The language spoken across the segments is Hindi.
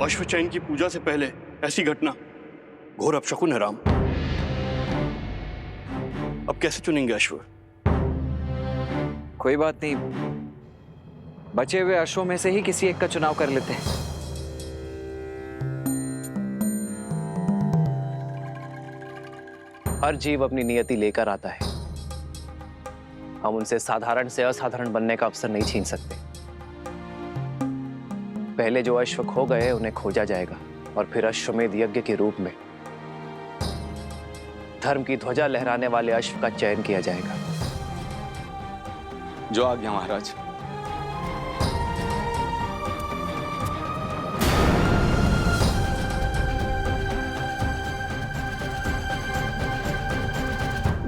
अश्वचैन की पूजा से पहले ऐसी घटना घोर अपशकुन है राम। अब कैसे चुनेंगे अश्व? कोई बात नहीं, बचे हुए अश्वों में से ही किसी एक का चुनाव कर लेते हैं। हर जीव अपनी नियति लेकर आता है। हम उनसे साधारण से असाधारण बनने का अवसर नहीं छीन सकते। पहले जो अश्व खो गए उन्हें खोजा जाएगा और फिर अश्वमेध यज्ञ के रूप में धर्म की ध्वजा लहराने वाले अश्व का चयन किया जाएगा। जो आज्ञा महाराज।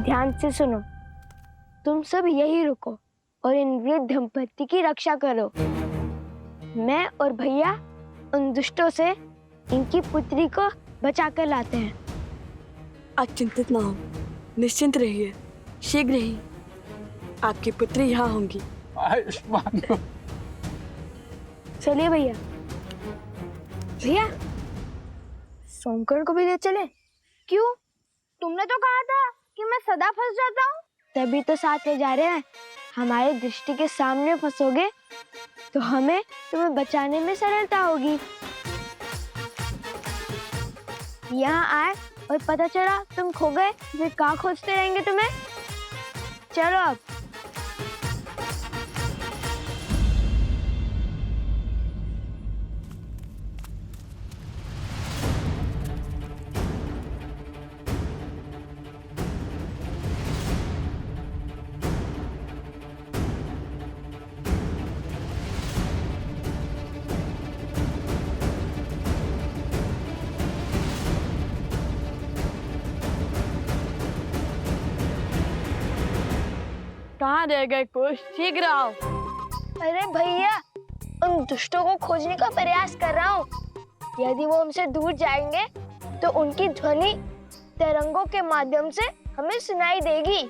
ध्यान से सुनो, तुम सब यही रुको और इन वृद्ध दंपति की रक्षा करो। मैं और भैया उन दुष्टों से इनकी पुत्री को बचा कर लाते हैं। आप चिंतित ना हो, निश्चिंत रहिए, शीघ्र ही आपकी पुत्री यहाँ होंगी। आयुष्मान। चलिए भैया। भैया, शंकर को भी ले चले? क्यों? तुमने तो कहा था कि मैं सदा फंस जाता हूँ। तभी तो साथ ले जा रहे हैं। हमारी दृष्टि के सामने फंसोगे तो हमें तुम्हें बचाने में सरलता होगी। यहाँ आए और पता चला तुम खो गए, फिर कहाँ खोजते रहेंगे तुम्हें? चलो अब। कहाँ रह गए कुछ? शीघ्र आओ। अरे भैया, उन दुष्टों को खोजने का प्रयास कर रहा हूँ। यदि वो हमसे दूर जाएंगे तो उनकी ध्वनि तरंगों के माध्यम से हमें सुनाई देगी।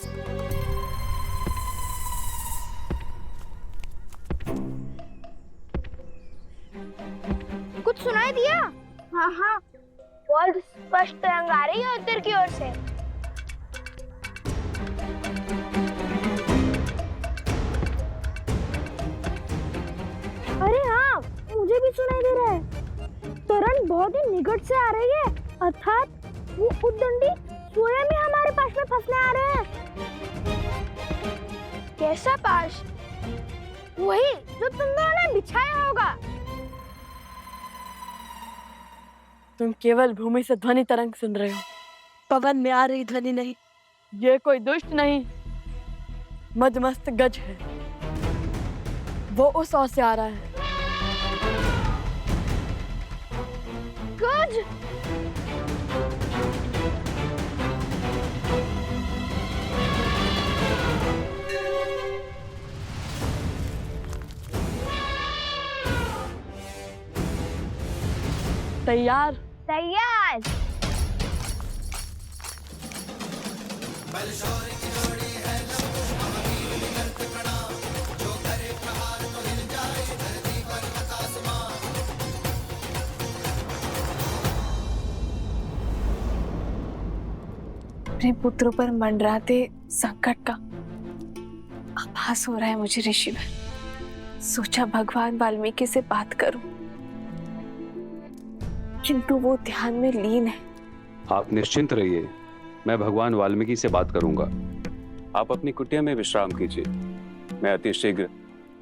कुछ सुनाई दिया? हाँ हाँ, बहुत स्पष्ट तरंग आ रही है उत्तर की ओर से। अरे हाँ, मुझे भी सुनाई दे रहा है। तरंग बहुत ही निकट से आ रही है, अर्थात वो उद्दंडी स्वयं ही हमारे पास में फंसने आ रहे हैं। कैसा पाश? वही जो तुम दोनों ने बिछाया होगा। तुम केवल भूमि से ध्वनि तरंग सुन रहे हो, पवन में आ रही ध्वनि नहीं। ये कोई दुष्ट नहीं, मदमस्त गज है। वो उस ओर से आ रहा है। गज? तैयार? तैयार। अपने पुत्रों पर मंडराते संकट का आभास हो रहा है मुझे ऋषिवर। सोचा भगवान वाल्मीकि से बात करूं, किंतु वो ध्यान में लीन है। आप निश्चिंत रहिए, मैं भगवान वाल्मीकि से बात करूंगा। आप अपनी कुटिया में विश्राम कीजिए। मैं अति शीघ्र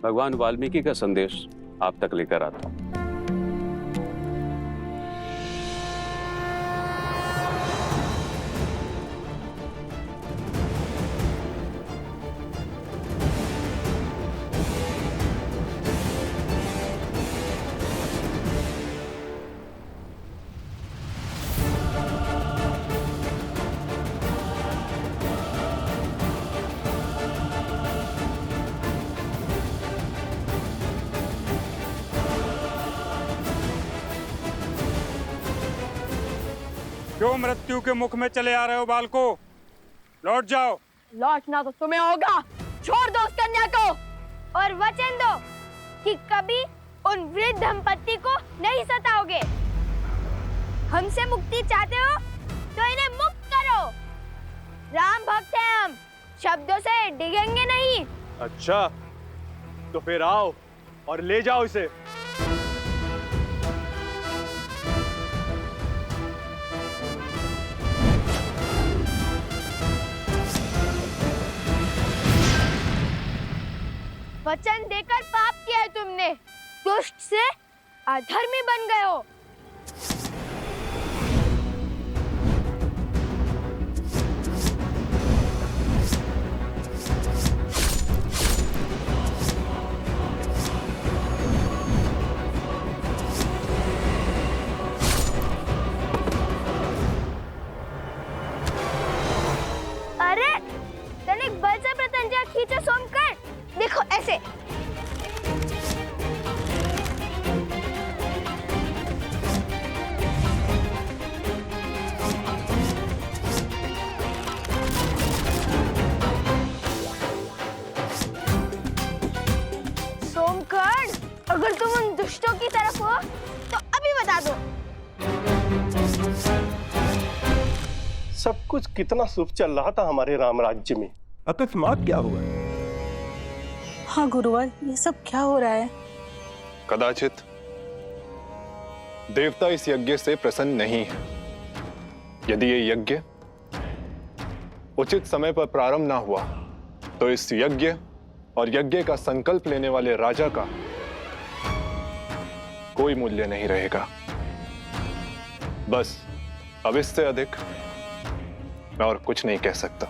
भगवान वाल्मीकि का संदेश आप तक लेकर आता हूँ। क्यों मृत्यु के मुख में चले आ रहे हो बालको? लौट जाओ। लौटना तो तुम्हें होगा। छोड़ दो उस कन्या को और वचन दो कि कभी उन वृद्ध दंपत्ति को नहीं सताओगे। हमसे मुक्ति चाहते हो तो इन्हें मुक्त करो। राम भक्त हैं हम, शब्दों से डिगेंगे नहीं। अच्छा, तो फिर आओ और ले जाओ इसे। वचन देकर पाप किया है तुमने, दुष्ट से अधर्मी बन गए हो। अरे तनिक बल से प्रत्यंचा खींचो सोमकर, देखो ऐसे। सोमकर, अगर तुम उन दुष्टों की तरफ हो तो अभी बता दो। सब कुछ कितना शुभ चल रहा था हमारे राम राज्य में, अकस्मात क्या हुआ? हाँ गुरुवर, ये सब क्या हो रहा है? कदाचित देवता इस यज्ञ से प्रसन्न नहीं है। यदि ये यज्ञ उचित समय पर प्रारंभ ना हुआ तो इस यज्ञ और यज्ञ का संकल्प लेने वाले राजा का कोई मूल्य नहीं रहेगा। बस अब इससे अधिक मैं और कुछ नहीं कह सकता।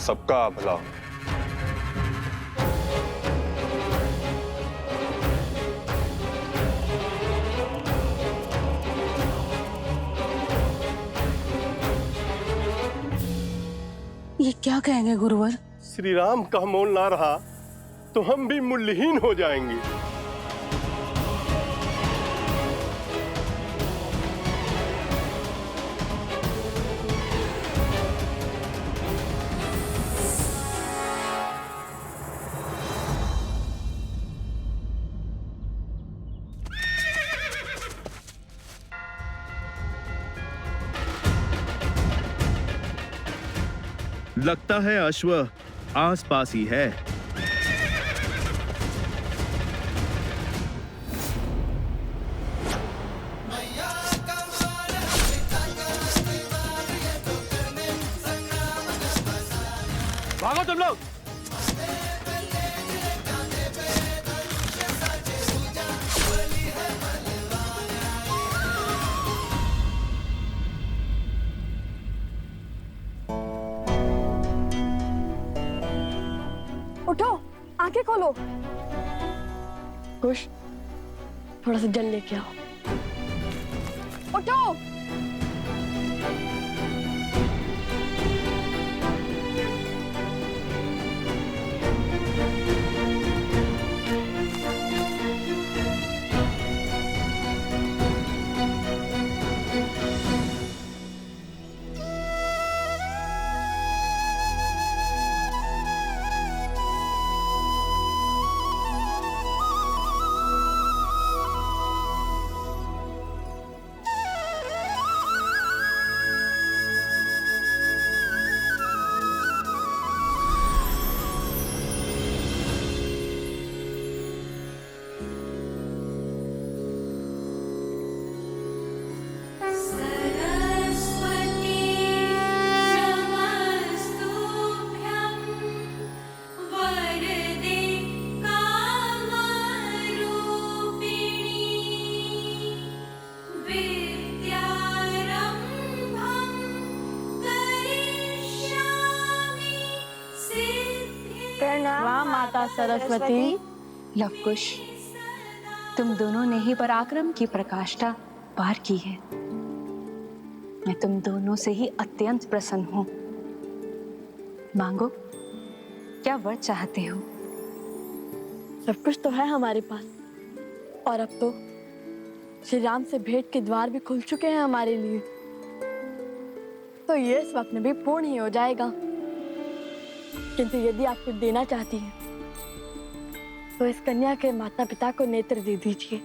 सबका भला। ये क्या कहेंगे गुरुवर? श्री राम का मोल ना रहा तो हम भी मूल्यहीन हो जाएंगे। लगता है अश्व आस पास ही है। भागो तुम लोग। उठो, आंखें खोलो। कुश, थोड़ा सा जल लेके आओ। उठो। वाह माता सरस्वती। लवकुश, तुम दोनों ने ही पराक्रम की प्रकाष्ठा पार की है। मैं तुम दोनों से ही अत्यंत प्रसन्न हूं। मांगो, क्या वर चाहते हो? सब कुछ तो है हमारे पास, और अब तो श्री राम से भेंट के द्वार भी खुल चुके हैं हमारे लिए। तो ये स्वप्न भी पूर्ण ही हो जाएगा। किंतु यदि आप कुछ देना चाहती हैं तो इस कन्या के माता पिता को नेत्र दे दीजिए।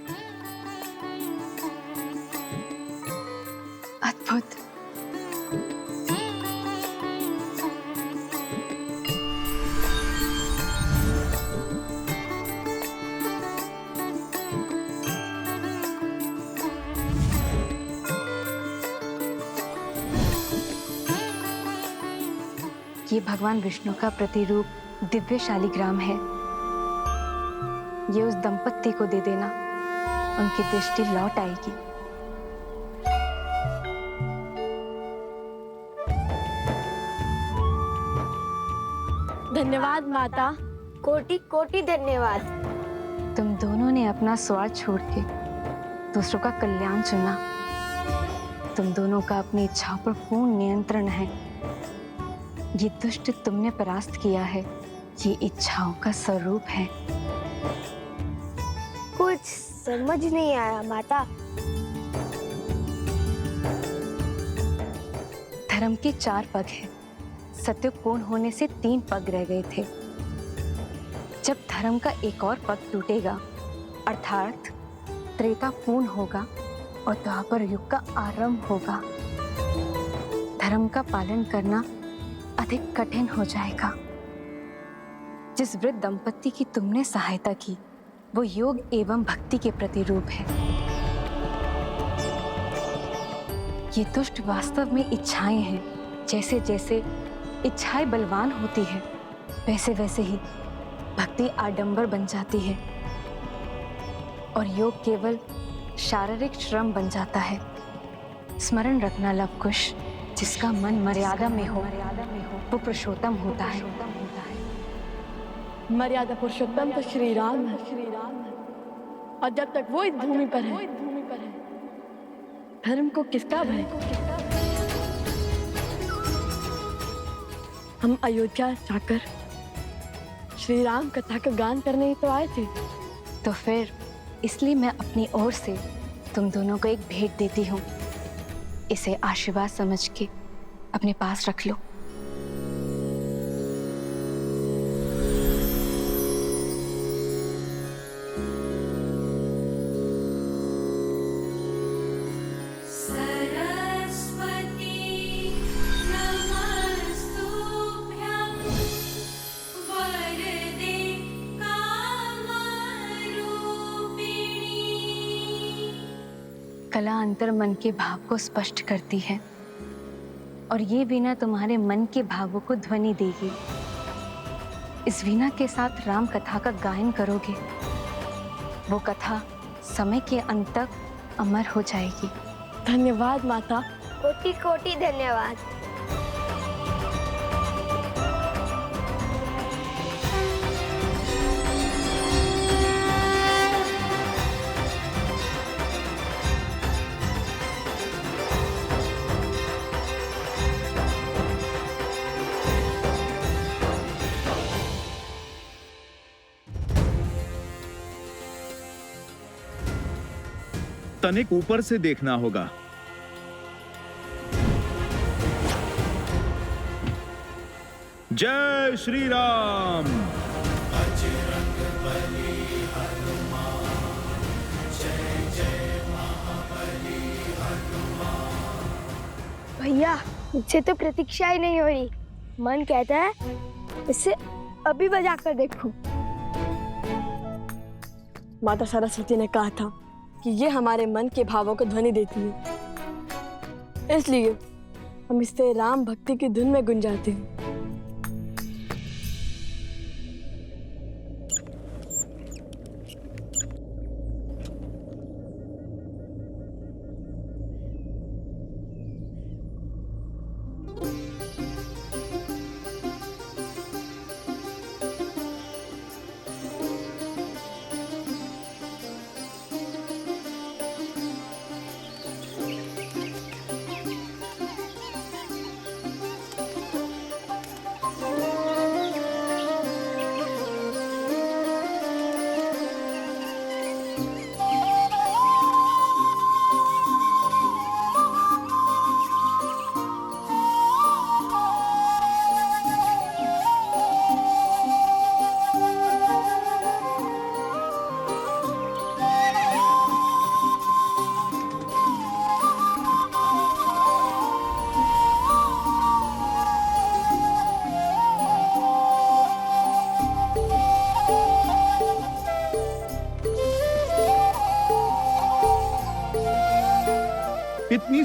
अद्भुत। ये भगवान विष्णु का प्रतिरूप दिव्य शालिग्राम है। ये उस दंपत्ति को दे देना, उनकी दृष्टि लौट आएगी। धन्यवाद माता, कोटि कोटि धन्यवाद। तुम दोनों ने अपना स्वार्थ छोड़ के दूसरों का कल्याण चुना। तुम दोनों का अपनी इच्छाओं पर पूर्ण नियंत्रण है। ये दुष्ट तुमने परास्त किया है, ये इच्छाओं का स्वरूप है। कुछ समझ नहीं आया माता। धर्म के 4 पग हैं। सत्य पूर्ण होने से 3 पग रह गए थे। जब धर्म का एक और पग टूटेगा, अर्थात त्रेता पूर्ण होगा और द्वापर युग का आरंभ होगा, धर्म का पालन करना अधिक कठिन हो जाएगा। जिस वृद्ध दंपत्ति की तुमने सहायता की, वो योग एवं भक्ति के प्रतिरूप है। ये दुष्ट वास्तव में इच्छाएं हैं। जैसे जैसे इच्छाएं बलवान होती है, वैसे वैसे ही भक्ति आडंबर बन जाती है और योग केवल शारीरिक श्रम बन जाता है। स्मरण रखना लवकुश, जिसका मन मर्यादा में हो वो पुरुषोत्तम होता है। मर्यादा पुरुषोत्तम तो श्री राम है। और जब तक वो इस भूमि पर है, धर्म को किसका भय? हम अयोध्या जाकर श्री राम कथा का गान करने ही तो आए थे। तो फिर इसलिए मैं अपनी ओर से तुम दोनों को एक भेंट देती हूँ। इसे आशीर्वाद समझ के अपने पास रख लो। कला अंतर मन के भाव को स्पष्ट करती है और ये वीणा तुम्हारे मन के भावों को ध्वनि देगी। इस वीणा के साथ राम कथा का गायन करोगे, वो कथा समय के अंत तक अमर हो जाएगी। धन्यवाद माता। कोटि कोटि धन्यवाद। तनिक ऊपर से देखना होगा। जय श्री राम। भैया, मुझसे तो प्रतीक्षा ही नहीं हो रही। मन कहता है इसे अभी बजा कर देखूं। माता सरस्वती ने कहा था कि ये हमारे मन के भावों को ध्वनि देती है, इसलिए हम इससे राम भक्ति की धुन में गुंजाते हैं।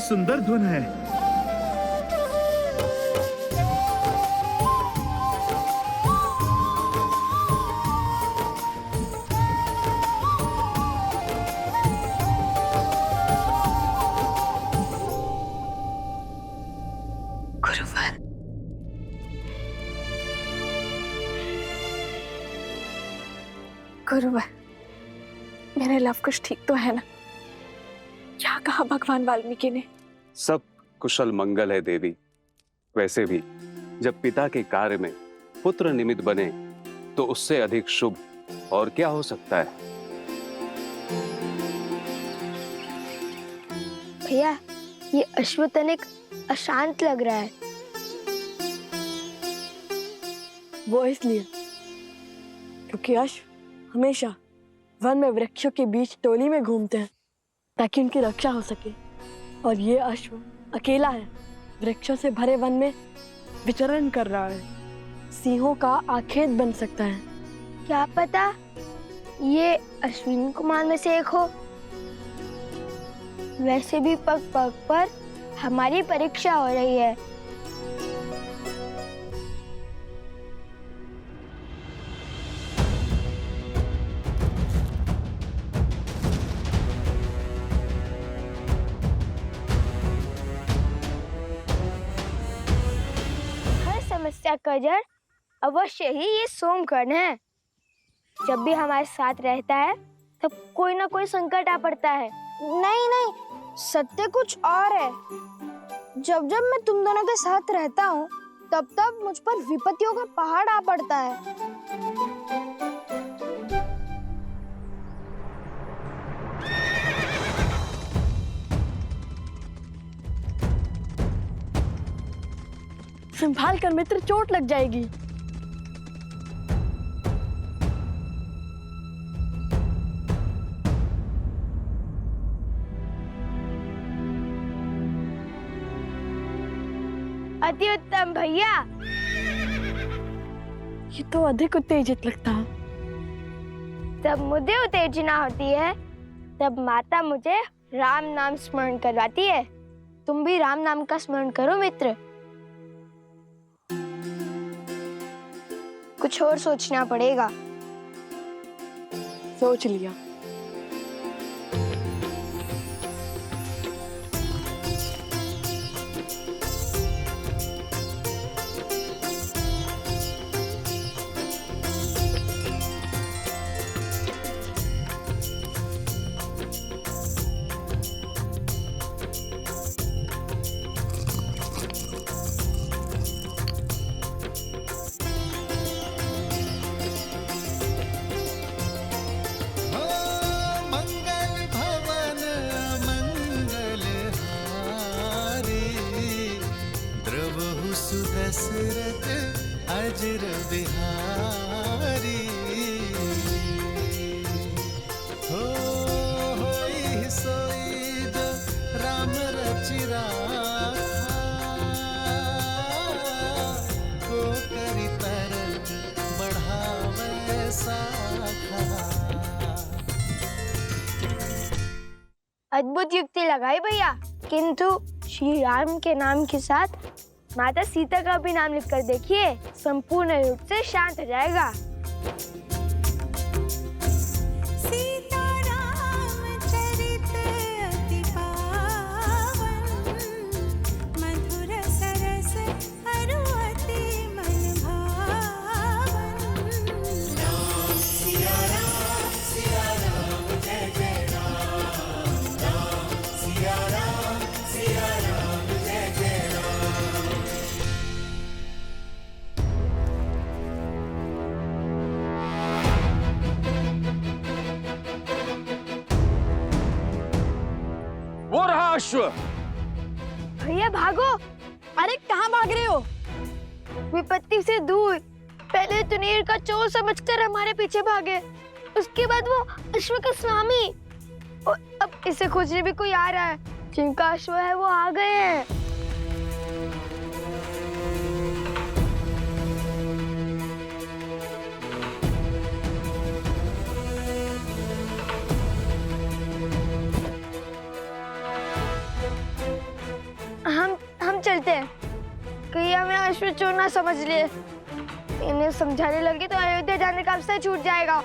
सुंदर धुन है। गुरुवर, गुरुवर, मेरे लव कुछ ठीक तो है ना? क्या कहा भगवान वाल्मीकि ने? सब कुशल मंगल है देवी। वैसे भी जब पिता के कार्य में पुत्र निमित्त बने तो उससे अधिक शुभ और क्या हो सकता है। भैया, ये अश्वतनिक अशांत लग रहा है। वो इसलिए क्योंकि अश्व हमेशा वन में वृक्षों के बीच टोली में घूमते हैं ताकि उनकी रक्षा हो सके, और ये अश्व अकेला है, वृक्षों से भरे वन में विचरण कर रहा है। सिंहों का आखेट बन सकता है। क्या पता ये अश्विन कुमार में से एक हो। वैसे भी पग पग पर हमारी परीक्षा हो रही है। हर समस्या का जड़ अवश्य ही ये सोमकर्ण है। जब भी हमारे साथ रहता है तब कोई ना कोई संकट आ पड़ता है। नहीं नहीं, सत्य कुछ और है। जब जब मैं तुम दोनों के साथ रहता हूँ तब तब मुझ पर विपत्तियों का पहाड़ आ पड़ता है। संभाल कर मित्र, चोट लग जाएगी। अति उत्तम भैया। ये तो अधिक उत्तेजित लगता है। जब मुझे उत्तेजना होती है तब माता मुझे राम नाम स्मरण करवाती है। तुम भी राम नाम का स्मरण करो मित्र। कुछ और सोचना पड़ेगा। सोच लिया। दशरथ अजर बिहारी होई सोई जो राम रचि राखा को करी तरन बढ़ावे साखा। अद्भुत युक्ति लगाई भैया, किंतु श्री राम के नाम के साथ माता सीता का भी नाम लिखकर देखिए, संपूर्ण रूप से शांत हो जाएगा। वो रहा अश्व। भैया भागो। अरे कहाँ भाग रहे हो? विपत्ति से दूर। पहले तुनीर का चोर समझकर हमारे पीछे भागे, उसके बाद वो अश्व का स्वामी, और अब इसे खोजने भी कोई आ रहा है। जिनका अश्व है वो आ गए हैं। ना समझ लिए। इन्हें समझाने लगी तो अयोध्या जाने का अवसर छूट जाएगा।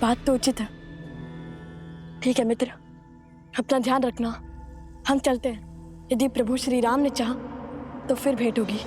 बात तो उचित है। ठीक है मित्र, अपना ध्यान रखना। हम चलते हैं। यदि प्रभु श्री राम ने चाहा तो फिर भेंट होगी।